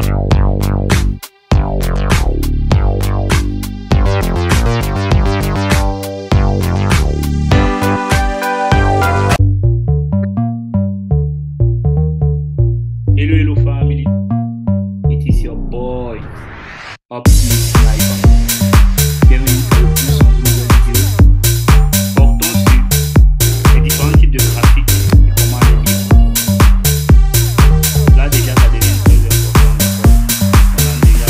Hello family, it is your boy, Optimus Sniper. Bienvenue pour le plus dans une nouvelle vidéo. Portons sur les différents types de graphiques et comment les lire. Là déjà ça devient très important. On a déjà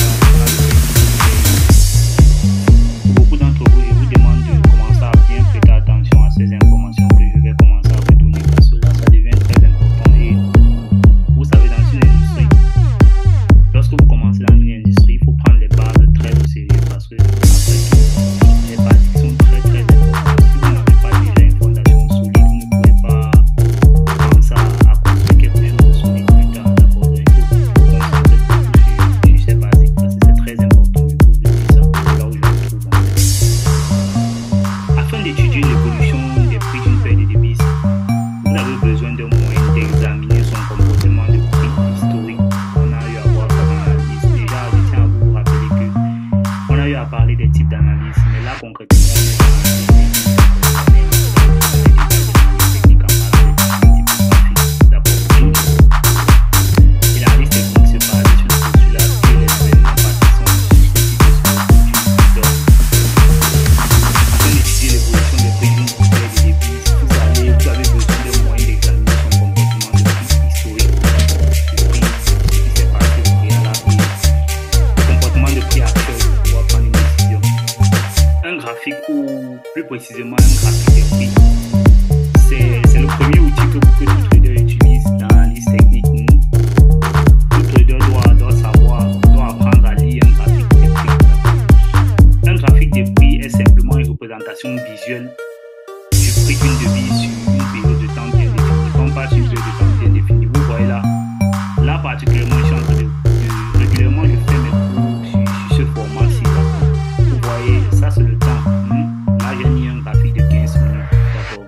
pour beaucoup d'entre vous, je vous demande de commencer à bien prêter attention à ces informations que je vais commencer à vous donner parce que là ça devient très important et vous savez dans une industrie, lorsque vous commencez dans une industrie, il faut prendre les bases très au sérieux parce que après tout, les basiques sont très très importantes. Si vous n'avez pas déjà une fondation solide, vous ne pouvez pas commencer à construire quelque chose de solide plus tard. D'accord, il faut vous concentrer beaucoup sur ces basiques parce que c'est très important. Je vous dis ça, là où je me trouve en fait. Afin d'étudier l'évolution des prix d'une paire de devises, vous avez besoin d'un moyen d'examiner son comportement de prix historique. On a eu à voir ça dans l'analyse. Déjà, je tiens à vous rappeler que on a eu à parler des types d'analyse, mais là concrètement, on est dans l'analyse technique. On est dans les détails de l'analyse technique en parlant des types de graphiques. D'abord, et l'analyse technique se base sur le postulat que les événements passés sont susceptibles de se reproduire. Afin d'étudier l'évolution des prix d'une paire de devises, vous avez besoin d'un moyen d'examiner son comportement de prix historique. Le prix, ce qui s'est passé au préalable, le comportement de prix actuel pour pouvoir prendre une décision. Un graphique ou plus précisément un graphique des prix, c'est le premier outil que tout trader utilise dans l'analyse technique. Tout trader doit savoir, doit apprendre à lire un graphique des prix. Un graphique des prix est simplement une représentation visuelle du prix d'une devise sur une période de temps bien définie. Quand on parle sur une période de temps bien définie, vous voyez là particulièrement, je suis en train de régulièrement je fais mes cours sur ce format-ci. Vous voyez, ça c'est le temps. Là j'ai mis un graphique de 15 minutes. D'accord.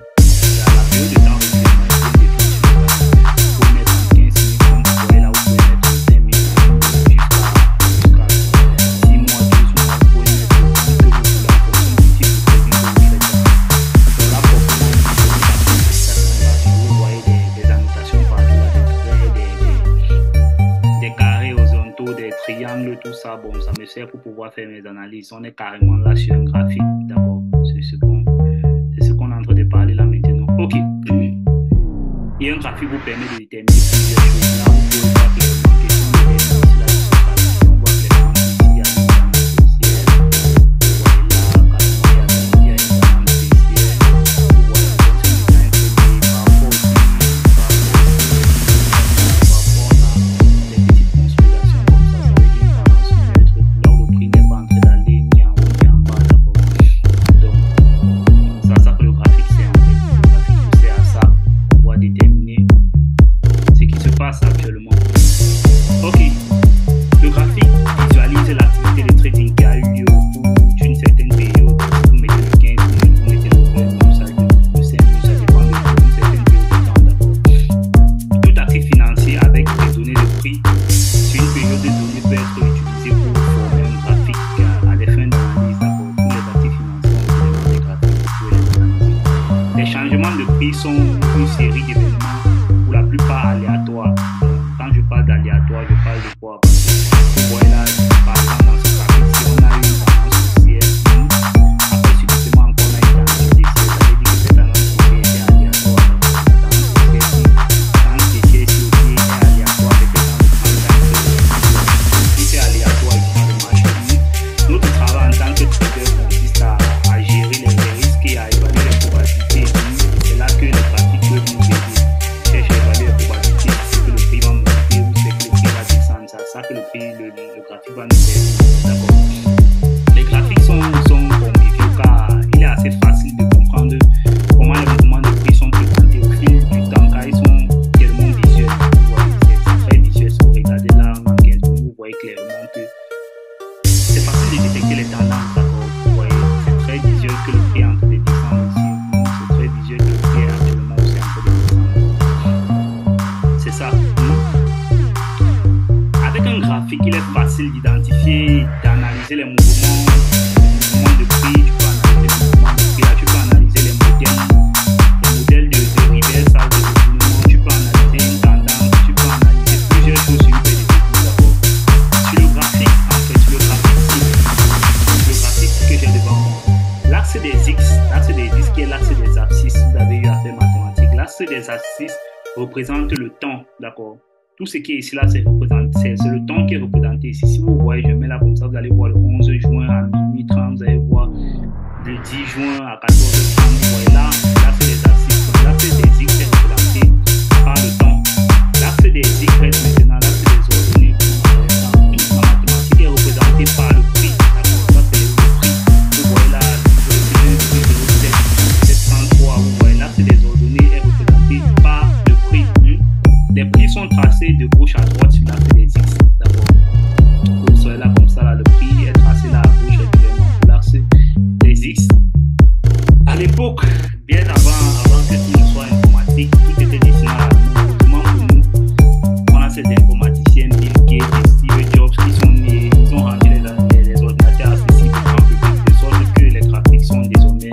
La période de temps régulièrement est bien définie sur le graphique. Vous pouvez mettre en 15 minutes, comme vous voyez là, vous pouvez mettre 5 minutes jusqu'à 6 mois, 12 mois, vous pouvez mettre le temps que vous voulez en fonction du type de trading que vous faites. Donc là, forcément, vous voyez des annotations partout là, des carrés horizontaux, des triangles, tout ça. Bon, ça me sert pour pouvoir faire mes analyses. On est carrément là sur un graphique, d'accord. C'est ce qu'on est en train de parler là maintenant. Ok. Et un graphique vous permet de déterminer plusieurs choses. Là, vous pouvez voir clairement question de déterminer si la justification. On voit clairement ici, il y a une demande spéciale. Vous voyez là, carrément, il y a une demande spéciale. Vous voyez en fonction du temps imprimé, par rapport aussi, des petites conspirations comme ça veut dire une tendance neutre. Là où le prix n'est pas en train d'aller ni en haut ni en bas, d'accord. Donc, c'est ça que le graphique sert en fait. Le graphique sert à ça pour pouvoir déterminer ce qui se passe actuellement. Ok, le graphique visualise l'activité de trading qui a eu lieu au cours d'une certaine période. Vous mettez le 15 minutes, vous mettez le 20 minutes, ça dépend le 5 minutes, ça dépend d'une certaine période de temps, d'accord. Tout actif financier avec des données de prix sur une période de données peut être utilisé pour former un graphique à des fins d'analyse, d'accord. Tous les actifs financiers ont évidemment des graphiques, vous pouvez les analyser. Les changements de prix sont une série d'événements pour la plupart aléatoires. Donc, quand facile d'identifier, d'analyser les mouvements de prix. Tu peux analyser les mouvements de prix. Là, tu peux analyser les modèles de reverse, de mouvement. Tu peux analyser une tendance. Tu peux analyser plusieurs choses sur une période d'abord. Sur le graphique, en fait, sur le graphique que j'ai devant moi. L'axe des X qui est l'axe des abscisses. Vous avez eu à faire mathématiques. L'axe des abscisses représente le temps, d'accord. Tout ce qui est ici là, c'est le temps qui est représenté ici. Si vous voyez, je mets là comme ça, vous allez voir le 11 juin à minuit 30, vous allez voir le 10 juin à 14h30. Vous voyez là, c'est les abscisses. L'axe des X est représenté par le temps. L'axe des Y maintenant, l'axe des ordonnées. La mathématique est représentée par le prix. D'accord, ça c'est le prix. Vous voyez là, le 733. Vous voyez l'axe des ordonnées est représenté par le prix. Les prix sont tracés de gauche à droite sur l'axe des X. D'accord. Vous serez là comme ça, là, le prix est tracé là à gauche régulièrement sur l'axe des X. À l'époque, bien avant que tout ne soit informatique, tout était dessiné à la main. Heureusement pour nous, on a ces informaticiens, Bill Gates et Steve Jobs, qui sont nés, ils ont rendu les ordinateurs accessibles au grand public, de sorte que les graphiques sont désormais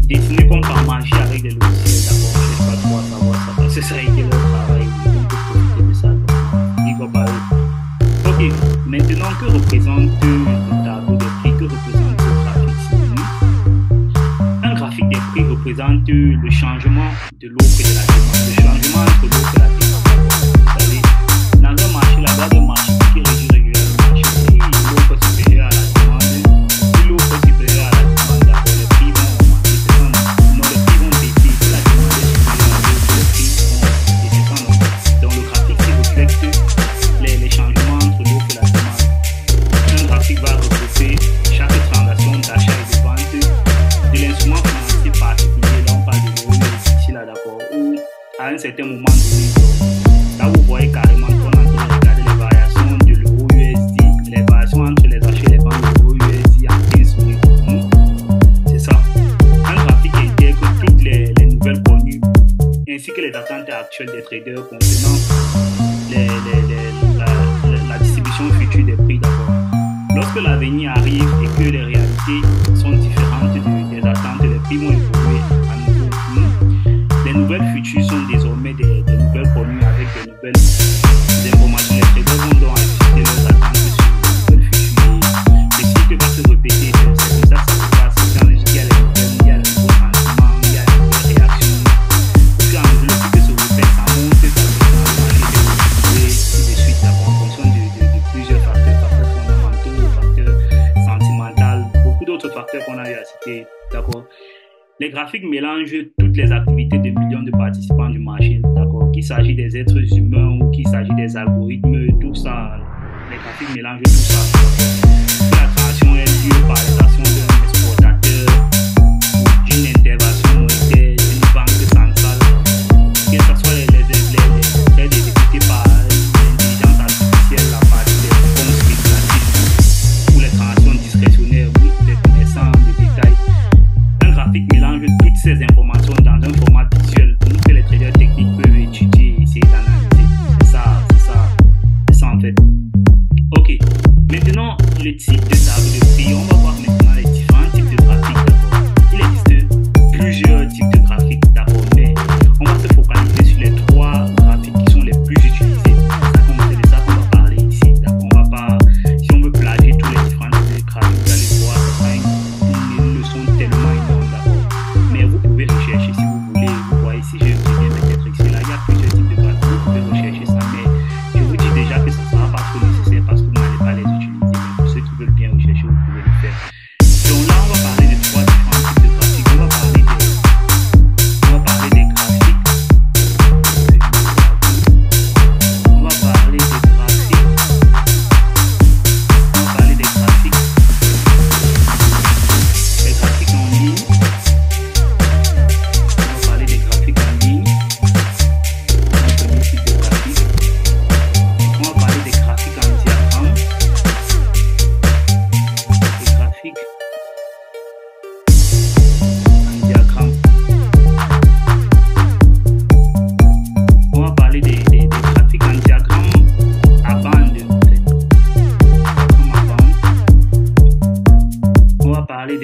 dessinés comme par magie avec des logiciels. D'accord, je ne sais pas trop à savoir ça, parce que ça a été leur travail. Ok, maintenant que représente le tableau des prix, que représente le graphique ici? Un graphique des prix représente le changement de l'offre et de la demande, le changement entre l'offre et la demande. Vous savez, dans un marché, la base d'un marché qui régit régulièrement le marché, si l'offre est supérieure à la demande, si l'offre est supérieure à la demande, d'accord, les prix vont augmenter, non, les prix vont baisser, si la demande est supérieure à l'offre, les prix vont descendre. Donc le graphique qui reflète les changements entre l'offre et la demande. Un graphique va regrouper chaque transaction d'achat et de vente de l'instrument financier particulier. Là, on parle de l'euro ici, là, d'accord, ou à un certain moment donné, là, vous voyez carrément qu'on est en train de regarder les variations de l'euro USD, les variations entre les achats et les ventes de l'euro USD en 15 minutes. C'est ça. Un graphique intègre toutes les nouvelles connues ainsi que les attentes actuelles des traders contenant la distribution future des prix, d'accord. Lorsque l'avenir arrive et que les réalités sont différentes des attentes, les prix vont évoluer à nouveau. Les nouvelles futures sont désormais des nouvelles connues avec de nouvelles informations. Les traders vont donc ajuster leurs attentes sur les nouvelles futures. Le cycle va se répéter, c'est comme ça que ça se passe. Quand il y a les nouvelles, il y a les nouveaux sentiments, il y a les nouvelles réactions. Au fur et à mesure, le cycle se répète, ça monte, ça descend, le marché est ainsi de suite, en fonction de plusieurs facteurs fondamentaux, facteurs sentimentaux, beaucoup d'autres facteurs qu'on a eu à citer, d'accord. Les graphiques mélangent toutes les activités de millions de participants du marché, d'accord. Qu'il s'agit des êtres humains ou qu'il s'agit des algorithmes, tout ça, les graphiques mélangent tout ça. Que la transaction ait lieu par les actions d'un exportateur ou d'une intervention monétaire d'une banque centrale, que ce soit les traits exécutés par l'intelligence artificielle à partir des fonds spéculatifs ou les transactions discrétionnaires, oui, des commerçants de détail. Un graphique mélange toutes ces informations dans un format visuel que les traders techniques peuvent étudier et essayer d'analyser. C'est ça en fait. Ok, maintenant le type de tableau de prix, on va voir maintenant les différents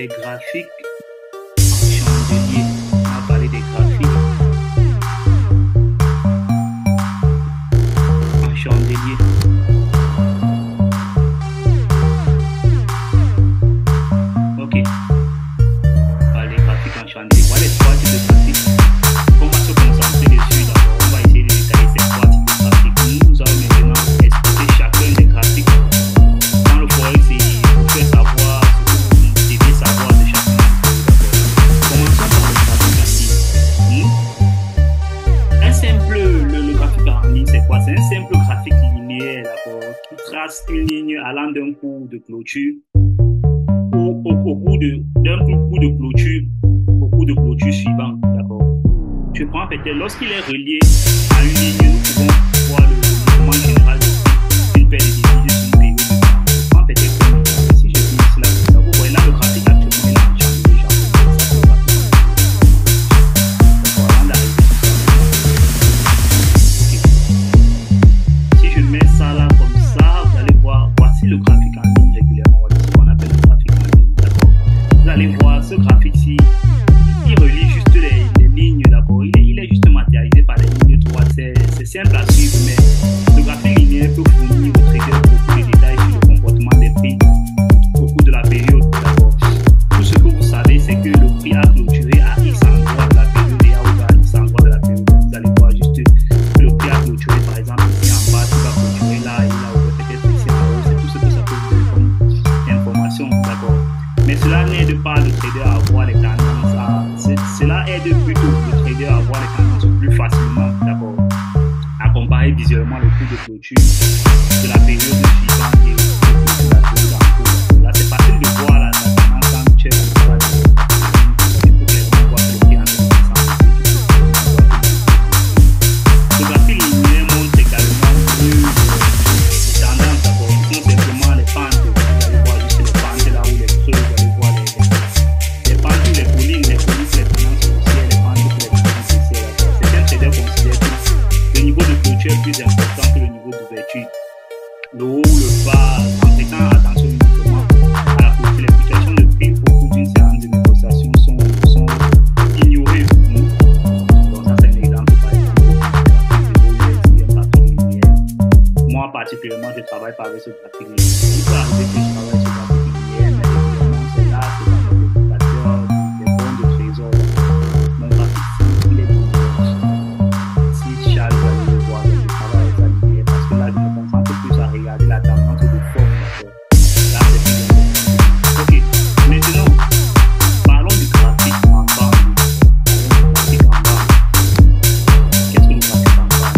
des graphiques en chandelier. On va parler des graphiques en chandelier. Ok. Les graphiques en chandelier. Voilà les trois types de graphiques. On va se concentrer dessus d'abord. On va essayer de détailler ces trois types de graphiques. Nous allons maintenant expliquer chacun des graphiques. Dans le forex, il faut savoir ce que vous devez savoir de chacun d'entre eux. Commençons par le graphique en ligne. Un simple, le graphique en ligne, c'est quoi? C'est un simple graphique linéaire, d'accord, qui trace une ligne allant d'un coup de clôture d'un coup de clôture au coup de clôture suivant, d'accord. Je prends peut-être lorsqu'il est relié à une ligne, nous pouvons voir le mouvement général d'une paire de divisions sur une période de temps. Je prends peut-être comme exemple, si je fais cela comme ça, vous voyez là le graphique actuellement il est en chandelier japonais. Ça c'est le graphique. D'accord, avant d'arriver sur ça. Okay. Si je mets ça là comme ça, vous allez voir, voici le graphique en ligne régulièrement, voici ce qu'on appelle le graphique en ligne, d'accord. Vous allez voir ce graphique-ci, il relie juste les lignes, d'accord. Il est juste matérialisé par des lignes droites. C'est simple à suivre, mais le graphique linéaire peut fournir au trader beaucoup de détails sur le comportement des prix au cours de la période, d'accord. Tout ce que vous savez, c'est que le prix a clôturé à X endroit de la période et à X endroit de la période. Vous allez voir juste que le prix a clôturé, par exemple, ici en bas, il va clôturer là, et là, peut-être ici en haut. C'est tout ce que ça peut vous donner comme information, d'accord. Mais cela n'aide pas le trader à voir les tendances. Cela aide plutôt le trader à voir les tendances plus facilement, d'accord, à comparer visuellement le prix de clôture de la période suivante et le prix de la période en cours. Là, c'est facile de voir la tendance quand tu es en droit. Tu peux clairement voir le prix en 20%. Le graphique linéaire montre également les tendances, d'accord, qui sont simplement les pentes. Vous allez voir juste les pentes là où les creux, vous allez voir les pentes, les collines, les tendances haussières, les pentes, les tendances baissières, d'accord. Certains traders considèrent que le niveau de clôture est plus important que le niveau d'ouverture. Le haut ou le bas, en prêtant attention uniquement à la clôture, les fluctuations de prix au cours d'une séance de négociation sont ignorées pour nous. Donc ça c'est un exemple par exemple de un graphique linéaire. Moi particulièrement je travaille pas avec ce graphique linéaire. Il peut arriver que je travaille sur ce graphique linéaire, mais évidemment c'est là, c'est dans les indicateurs, les bons de trésor. Mon graphique il est linéaire. Si Charles va le voir, je travaille avec ça linéaire parce que là je me concentre plus à regarder la tendance de forme, d'accord. Là c'est plus important. Ok, maintenant parlons du graphique en bas. Parlons du graphique en bas. Qu'est-ce que le graphique en bas?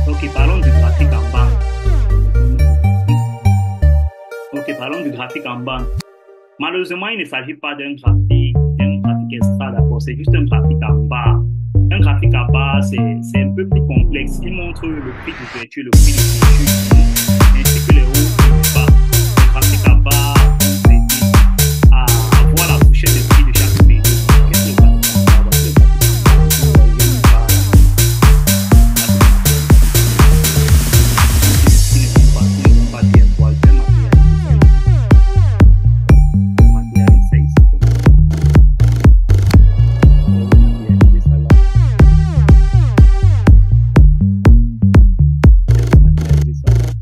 Ok, parlons du graphique en bas. Ok, parlons du graphique en bas. Malheureusement, il ne s'agit pas d'un graphique extra, d'accord. C'est juste un graphique en bas. Un graphique en bas, c'est un peu plus complexe. Il montre le prix d'ouverture, le prix de clôture, ainsi que les hauts et les bas. Le graphique en bas vous aide à voir la fourchette de prix de chaque période. Qu'est-ce que le graphique en bas? Voici le graphique en bas. Vous voyez le bas. Qui ne vont pas bien voir, je vais matérialiser ça ici.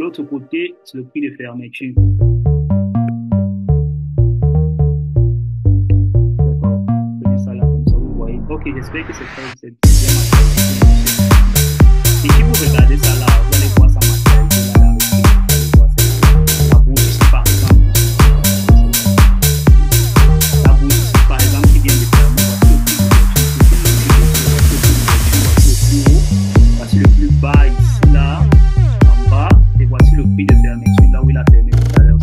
l'autre côté, c'est le prix de fermeture. D'accord. Prenez ça là, comme ça, vous voyez. Ok, j'espère que c'est bien matérialisé. Et si vous regardez ça là, vous allez voir ça matérialisé là dans le prix. Vous allez voir ça. La bourse ici, par exemple. La bourse ici, par exemple, qui vient de fermer. Voici le plus bas ici, là, en bas. Et voici le prix de fermeture, là où il a fermé tout à l'heure.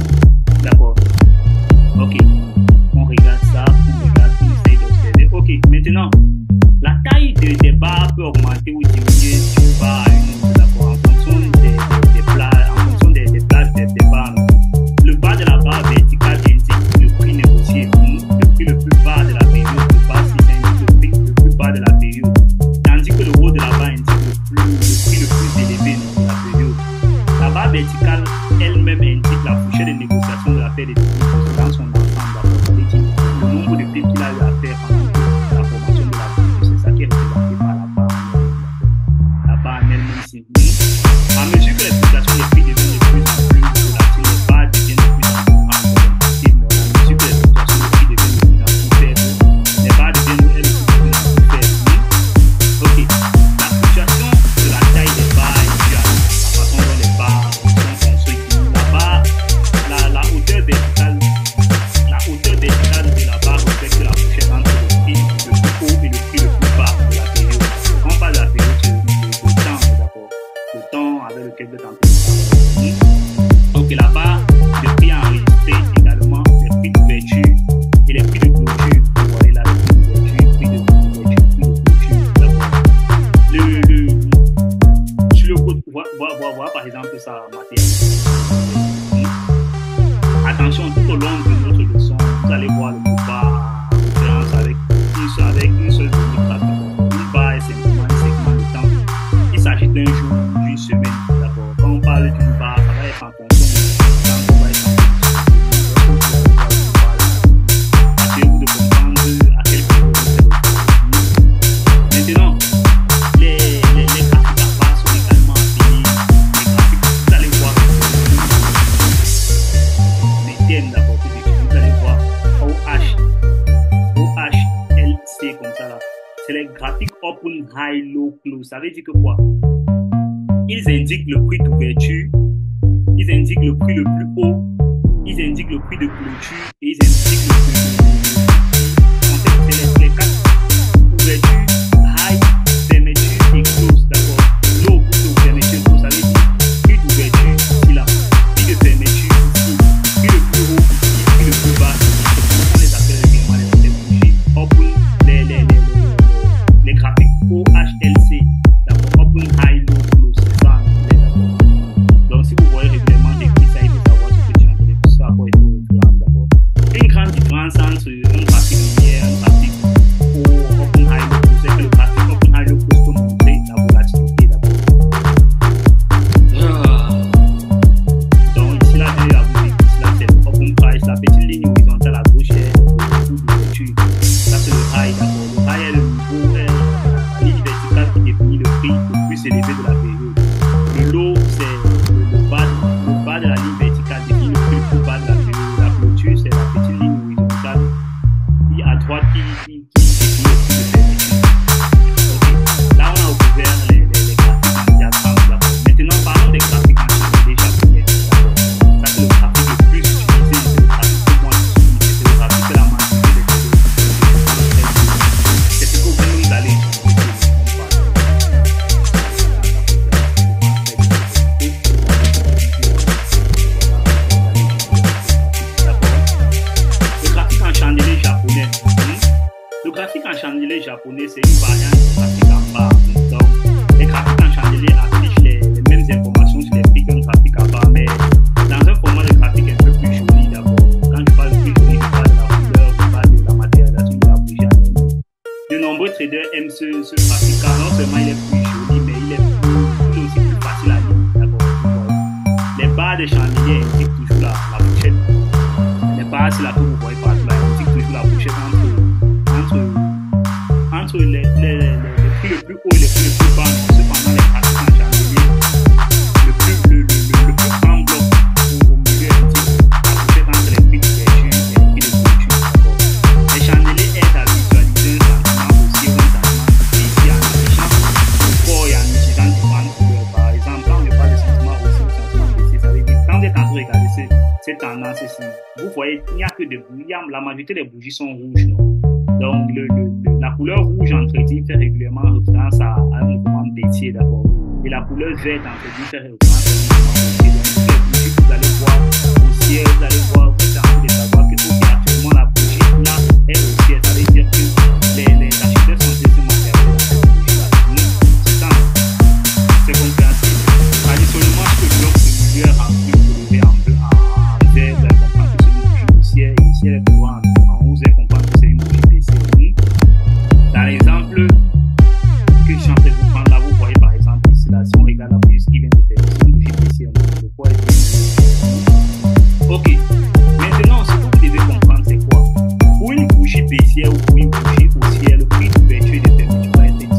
D'accord. Ok. On regarde ça, on essaye d'observer. Ok, maintenant, la taille des barres peut augmenter ou diminuer d'une barre à une autre, d'accord, en fonction des plages des barres. Le bas de la barre verticale indique le prix négocié. Le prix le plus bas de la période, le bas ci indique le prix le plus bas de la période. Tandis que le haut de la barre indique le prix le plus élevé de la période. La barre verticale elle-même indique la fourchette de négociation de la paire des devises dans son ensemble. Le nombre de pips qu'il a eu à faire pendant la formation de la bourse, c'est ça qui est représenté par la barre. La barre elle-même ici. À mesure que les fluctuations des prix deviennent de plus en plus volatiles, les barres deviennent de plus en plus grandes. À mesure que les fluctuations des prix deviennent de plus en plus faibles, les barres deviennent elles aussi de plus en plus faibles. Ok. La fluctuation de la taille des barres est due à la façon dont les barres sont construites. La hauteur verticale de la barre reflète la fourchette entre le prix le plus haut et le prix le plus bas de la période. Quand on parle de la période, c'est le temps, d'accord. Le temps avec lequel vous êtes en train de travailler. Donc là-bas, le prix enregistré également les prix d'ouverture et les prix de clôture. Vous voyez là, les prix d'ouverture, prix de clôture, d'accord. Sur le côté, voir par exemple ça matériel. Attention, tout au long de notre leçon, vous allez voir le mot bar en référence avec une seule minute rapide. Une barre est simplement un segment de temps. Il s'agit d'un jour, d'une semaine, d'accord. Quand on parle d'une barre, ça va être en fonction du temps qu'on va être en fonction. Essayez-vous de comprendre à quel point c'est le temps. Maintenant, les graphiques à barre sont également appelés les graphiques. Vous allez voir d'accord, vous allez voir OHLC comme ça là. C'est les graphiques Open, High, Low, Close. Ça veut dire que quoi? Ils indiquent le prix d'ouverture, ils indiquent le prix le plus haut, ils indiquent le prix de clôture et ils indiquent le prix de clôture. En fait, c'est les quatre ouverture, high, fermeture et close, d'accord. Low, plutôt fermeture, close, ça veut dire prix d'ouverture ici là, prix de fermeture ici, prix le plus haut ici, prix le plus bas ici. On les appelle régulièrement les bougies. Open, les graphiques OHLC, d'accord. Open, high, low, close, c'est ça en anglais, d'accord. Donc si vous voyez régulièrement écrit ça, il faut savoir ce que tu as entendu, ça à quoi il faut réfléchir, d'accord. Une grande différence entre un graphique linéaire et un graphique Open, high, low, close, c'est que le graphique Open, high, low, close peut montrer la volatilité, d'accord. Donc ici là, je vais vous dire, ici là c'est Open Price, la petite ligne horizontale à gauche est le coût d'ouverture. Ça c'est le high, d'accord. Le high est le niveau, la ligne verticale qui définit le prix le plus élevé de la période. Le low, c'est le bas de la ligne verticale définit le prix le plus bas de la période. La clôture, c'est la petite ligne horizontale qui à droite qui définit le prix de fermeture. Okay. Là, on a ouvert les graphiques en diagramme, d'accord. Maintenant, parlons des graphiques en chandelier japonais, d'accord. Ça, c'est le graphique le plus utilisé, c'est le graphique que moi j'utilise, c'est le graphique de la majorité des vidéos. C'est ce que vous allez utiliser. Le graphique en chandelier japonais, c'est une variante du graphique en barre. Donc, les graphiques en chandelier affichent les mêmes informations sur les prix qu'un graphique en barre, mais dans un format de graphique un peu plus joli d'abord. Quand je parle de plus joli, je parle de la couleur, je parle de la matérialisation de la bougie à elle-même. De nombreux traders aiment ce graphique car non seulement il est plus joli, mais il est aussi plus facile à lire. D'accord. Les barres de chandelier indiquent toujours la fourchette. Les barres, c'est là que vous voyez partout là, indiquent toujours la fourchette entre les prix le plus haut et les prix le plus bas. Cependant, les graphiques en chandelier, le plus dans ceci. Vous voyez, il n'y a que des bougies. La majorité des bougies sont rouges, non? Donc, la couleur rouge entretien fait régulièrement référence à un mouvement baissier d'abord. Et la couleur verte entretien fait référence à un mouvement baissier. Donc, les bougies, vous allez voir au ciel, vous allez voir, vous avez envie de savoir que actuellement la bougie là est au ciel. Ça veut dire que les architectes sont nécessairement servis dans cette bougie-là. C'est ça, c'est compréhensible. Traditionnellement, ce bloc de milieu est rempli de en bleu, en vert, vous allez comprendre que c'est une bougie au ciel. Et ici, elle est toujours en rouge, vous allez comprendre que c'est une bougie baissier. Dans l'exemple que je suis en train de vous prendre là, vous voyez par exemple ici, là, si on regarde la bougie qui vient de faire, c'est une bougie baissier. Le poids est ok. Maintenant, ce que vous devez comprendre, c'est quoi? Pour une bougie baissière ou pour une bougie au ciel, le prix d'ouverture et de fermeture va être différent.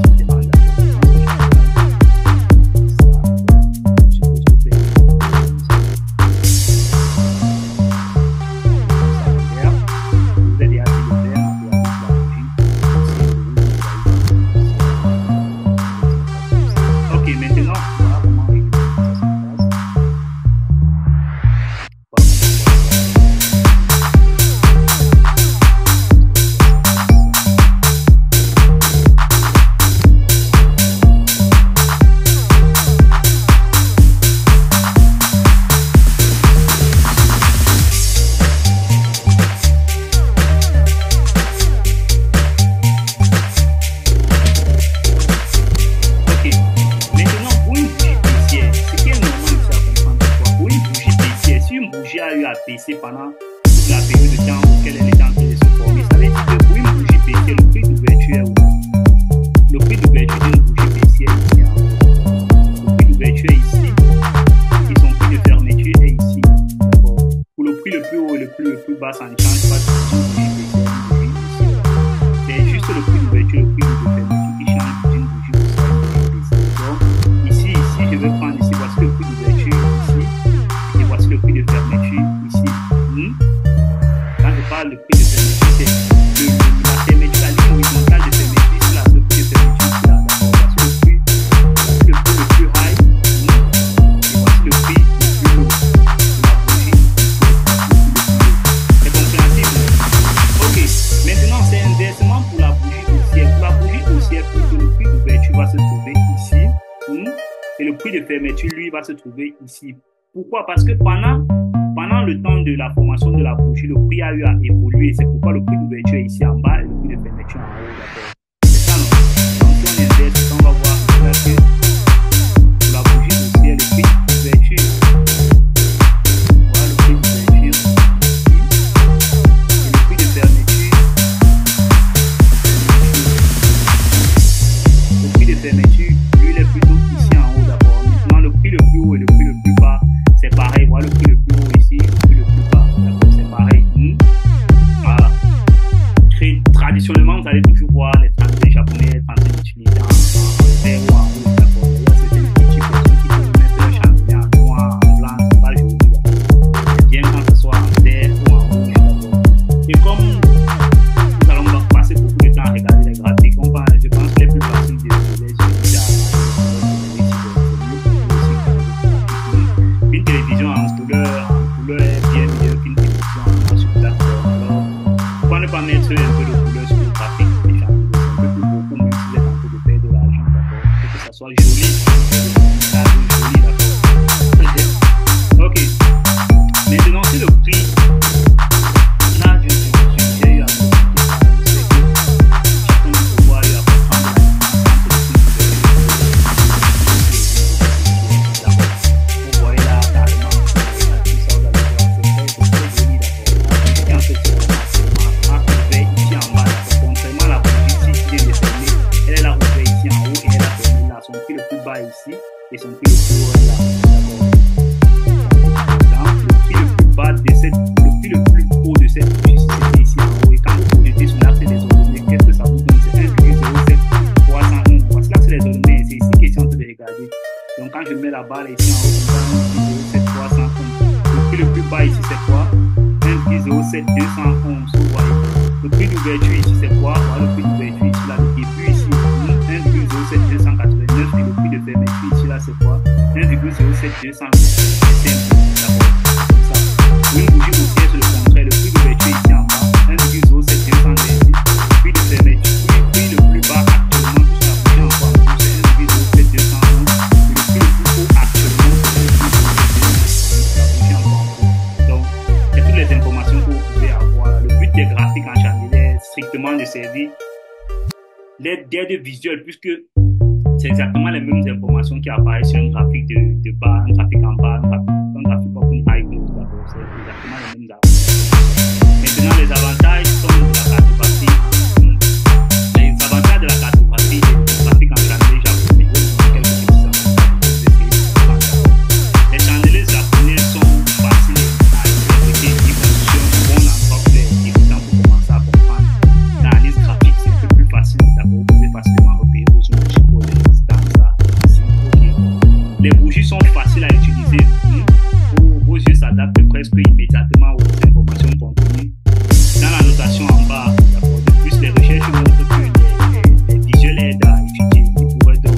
Baisser pendant toute la période de temps auquel elle est en train de se former. Ça veut dire que pour une bougie baissière, le prix d'ouverture est où? Le prix d'ouverture d'une bougie baissière est ici en haut. Le prix d'ouverture est ici et son prix de fermeture est ici. D'accord. Pour le prix le plus haut et le plus bas, ça ne change pas d'une bougie baissière. C'est juste le prix d'ouverture et le prix de fermeture qui change d'une bougie baissière à une bougie baissière. Donc ici, je vais prendre ici, voici le prix d'ouverture ici et voici le prix de fermeture. Quand je parle de prix de fermeture, c'est la fermeture, la ligne horizontale de fermeture, c'est là, le prix de fermeture, c'est là. Voici le prix le plus high, et voici le prix le plus low de la bougie. C'est compréhensible? Ok, maintenant c'est inversement pour la bougie haussière. Pour la bougie haussière, le prix d'ouverture va se trouver ici, et le prix de fermeture, lui, va se trouver ici. Pourquoi? Parce que pendant le temps de la formation de la bougie, le prix a eu à évoluer. C'est pourquoi le prix d'ouverture est ici en bas et le prix de fermeture en haut. D'accord. C'est ça, non? Donc, si on inverse, on va voir que pour la bougie haussière, le prix d'ouverture, voilà le prix d'ouverture ici. Et le prix de fermeture, le prix de fermeture, lui, il est plutôt ici en haut d'abord. Maintenant, le prix le plus haut et le prix le plus bas, c'est pareil. Voilà le prix le plus haut ici, le prix le plus bas. D'accord, c'est pareil. Voilà. Traditionnellement, vous allez toujours voir les tracteurs japonais utilisés en vert ou en rouge. D'accord. Il y a certaines petites personnes qui peuvent mettre leur chandelier en noir, en blanc, c'est pas joli. C'est bien quand ce soit en vert ou en rouge. D'accord. Et comme nous allons passer beaucoup de temps à regarder les graphiques, je pense que les plus faciles de les utiliser une télévision en couleur est bien meilleure qu'une télévision en noir sur plat. Alors, pourquoi ne pas mettre un peu de couleur sur le graphique des gens? C'est un peu plus beau pour nous si vous êtes en train de perdre de l'argent, d'accord? Pour que ça soit joli. Ça soit joli, d'accord? Ok. Maintenant, c'est le prix. Là, j'ai eu à vous expliquer ça. Je sais que chacun peut voir et apprendre la différence entre le prix de d'accord. Vous voyez là, carrément, tout ça, vous allez voir, c'est très joli, d'accord. En fait, c'est ici en bas, d'accord. Contrairement à la bougie ici qui est fermée, elle est là ouverte ici en haut et elle est fermée là. Son prix le plus bas ici et son prix le plus haut est là, d'accord. Le prix le plus bas de cette, le prix le plus haut de cette bougie c'est ici en haut. Et quand vous projetez sur l'axe des ordonnées, qu'est-ce que ça vous donne? C'est 1,07 311. Voici l'axe des ordonnées, c'est ici que je suis en train de regarder. Donc quand je mets la barre ici en haut, c'est 1,07 311. Le prix le plus bas ici c'est quoi? 1,07 211. Vous voyez. Le prix d'ouverture ici c'est quoi? Voilà le prix d'ouverture ici là, le début ici 1,07 289 et le prix de fermeture ici là c'est quoi? 1,07 289. C'est simple, d'accord? Comme ça. Pour une bougie servir d'aide visuelle, puisque c'est exactement les mêmes informations qui apparaissent sur un graphique de bas, un graphique en bas, un graphique OpenHive, d'abord. C'est exactement les mêmes avantages. Maintenant, les avantages sont de la cartographie. Les avantages de la cartographie, des graphiques en chandelier japonais. Les chandeliers japonais sont faciles à interpréter, ils fonctionnent bon endroit pour les débutants pour commencer à comprendre. L'analyse graphique, c'est un peu plus facile. D'abord, vous pouvez facilement repérer vos zones pour les distances. Les bougies sont faciles à utiliser. Vos yeux s'adaptent presque immédiatement aux informations contenues dans la notation en bas. De plus, les recherches montrent que les visuels aident à étudier. Ils pourraient donc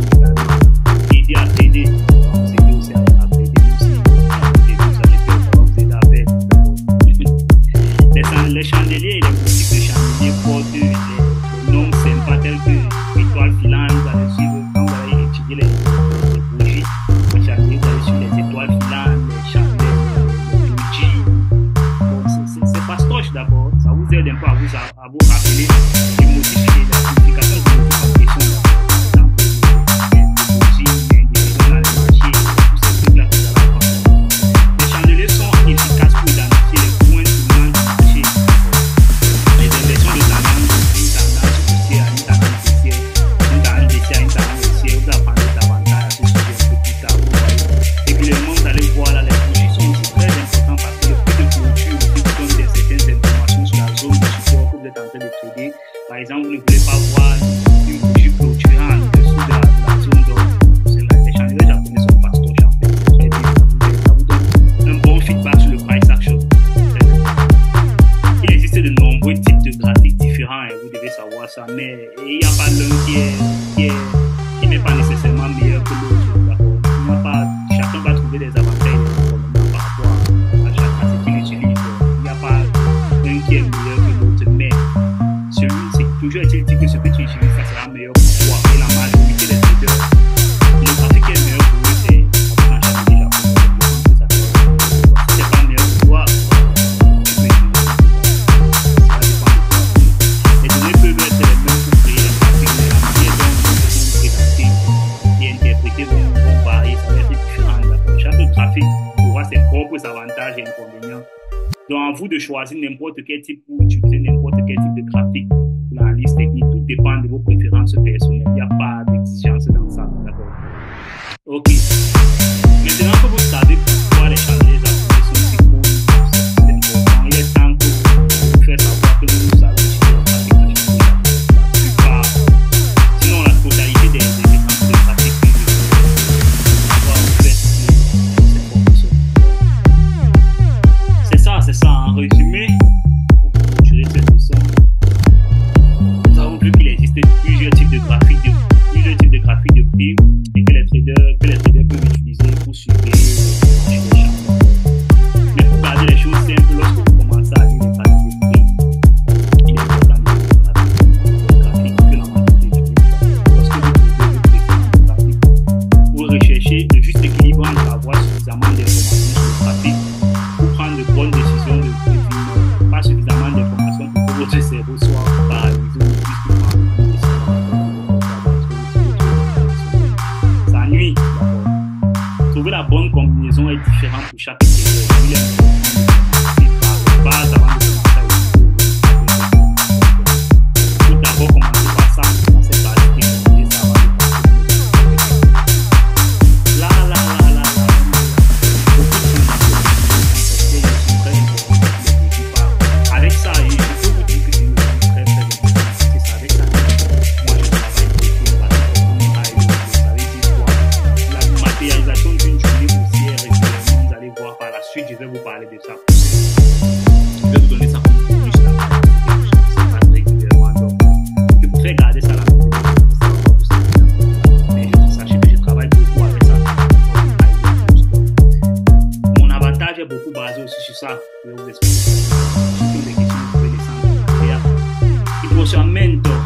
aider à t'aider. Vous aider aussi à t'aider aussi. Vous allez aider à faire. Les chandeliers et les boutiques de chandeliers portent des noms sympas tels que étoiles filantes. Vous allez suivre quand vous allez étudier les bougies. Les chandeliers, vous allez suivre les étoiles filantes, les chandeliers. C'est fastoche d'abord, ça vous aide un peu à vous rappeler et modifier la signification de vos question. Par exemple, tous ces trucs-là que vous allez apprendre. Les chandeliers sont efficaces pour identifier les points tournants du marché. Les inversions de tendance, une tendance haussière, une tendance baissière, une tendance baissière, une tendance haussière, vous apprendrez davantage à ce sujet un peu plus tard. Régulièrement, vous allez voir là, les bougies sont aussi très importants parce que le prix de clôture donne certaines informations sur la zone de support que vous êtes en train de trader. Par exemple, vous ne voulez pas voir une bougie clôturée en dessous de la zone d'or. Les chandeliers japonais sont fastoches en fait. C'est très bien. Ça vous donne un bon feedback sur le price action. Il existe de nombreux types de graphiques différents et vous devez savoir ça. Mais il n'y a pas l'un qui n'est pas nécessairement meilleur que l'autre. Chacun va trouver des avantages et des inconvénients par rapport à ce qu'il utilise. Il n'y a pas un qui est meilleur que l'autre, mais c'est toujours est-il dit que ce que tu utilises, ça sera meilleur pour toi. Et la majorité des traders, le graphique qui est meilleur pour eux, c'est un chandelier japonais. Si c'est pas meilleur pour toi, tu peux utiliser. Ça dépend de toi. Les données peuvent être les mêmes pour créer les graphiques, mais la manière dont vous présenter et interpréter vont varier, ça va être différent. Chaque graphique aura ses propres avantages et inconvénients. Donc, à vous de choisir n'importe quel type pour utiliser n'importe quel type de graphique. L'analyse technique, tout dépend de vos préférences personnelles. Il n'y a pas d'exigence dans ça. D'accord. Ok. Maintenant que vous savez pourquoi les chandeliers japonais sont si cool, c'est important. Il est temps que vous fassiez savoir que vous savez utiliser le graphique à chandelier japonais. La plupart, sinon la totalité des exemples de graphiques que je vais vous faire. C'est ça, en résumé, pour clôturer cette leçon, nous avons vu qu'il existe plusieurs types de graphiques de prix et que les traders peuvent utiliser pour suivre les marchés. Mais pour garder les choses simples, lorsque vous commencez à lire les graphiques de prix, il est important de lire les graphiques que la majorité utilise. Lorsque vous trouvez vos préférences graphiques, vous recherchez le juste équilibre entre avoir suffisamment d'informations sur le graphique pour prendre de bonnes décisions de prévision, pas suffisamment d'informations pour que votre cerveau soit paralysé ou puisse prendre des décisions. Ça nuit, d'accord. Trouver la bonne combinaison est différent pour chaque trader. Il est important de commencer par base avant de commencer à utiliser. Il faut d'abord commencer par ça, par cette base et ça avant de commencer. Là. Avec ça, je peux vous dire que c'est une très important. C'est ça, avec ça. Moi, je travaille beaucoup parce que vous savez, c'est quoi. La matérialisation d'une journée boursière régulièrement, vous allez voir par la suite, je vais vous parler de ça. Je vais vous donner ça comme bonus là. C'est pas régulièrement. Donc, je pourrais garder ça là. Mais sachez que je travaille beaucoup avec ça. Mon avantage est beaucoup basé aussi sur ça. Je vais vous expliquer. Si vous avez des questions, vous pouvez laisser en commentaire. Il faut se mentor.